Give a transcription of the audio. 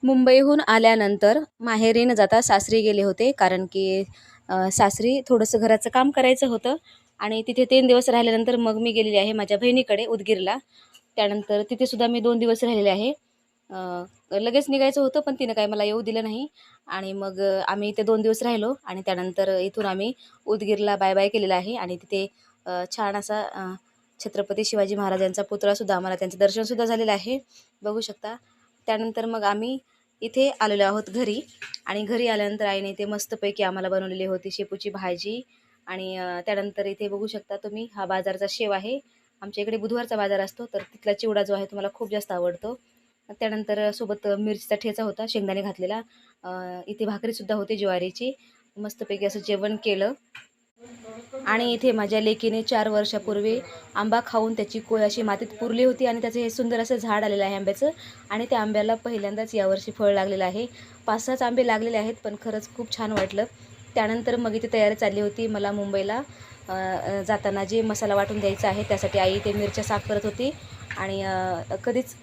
मुंबईहून आल्यानंतर माहेरी न जाता सासरी गेले होते, कारण की सासरी थोडंसं घराचं काम करायचं होतं आणि तिथे 3 दिवस राहिल्यानंतर मग मी गेलेली आहे माझ्या बहिणीकडे उदगीरला. त्यानंतर तिथे सुद्धा मी 2 दिवस राहिलेले आहे. लगेच निघायचं होतं, पण तिनं काही मला येऊ दिलं नाही आणि मग आम्ही इथे 2 दिवस राहिलो आणि त्यानंतर इथून आम्ही उदगीरला बाय बाय केलेला आहे आणि तिथे छान असा छत्रपती शिवाजी महाराजांचा पुतळासुद्धा, आम्हाला त्यांचं दर्शनसुद्धा झालेलं आहे, बघू शकता. त्यानंतर मग आम्ही इथे आलेलो आहोत घरी आणि घरी आल्यानंतर आईने इथे मस्तपैकी आम्हाला बनवलेली होती शेपूची भाजी आणि त्यानंतर इथे बघू शकता तुम्ही, हा बाजारचा शेव आहे. आमच्या इकडे बुधवारचा बाजार असतो, तर तिथला चिवडा जो आहे तो मला खूप जास्त आवडतो. त्यानंतर सोबत मिरचीचा ठेचा होता शेंगदाणे घातलेला. इथे भाकरीसुद्धा होती ज्वारीची. मस्तपैकी असं जेवण केलं आणि इथे माझ्या लेकीने 4 वर्षापूर्वी आंबा खाऊन त्याची कोय अशी मातीत पुरली होती आणि त्याचं हे सुंदर असं झाड आलेलं आहे आंब्याचं आणि त्या आंब्याला पहिल्यांदाच यावर्षी फळ लागलेलं आहे. 5-6च आंबे लागलेले आहेत, पण खरंच खूप छान वाटलं. त्यानंतर मग इथे तयारी चालली होती मला मुंबईला जाताना जे मसाला वाटून द्यायचा आहे त्यासाठी आई ते मिरच्या साफ करत होती आणि कधीच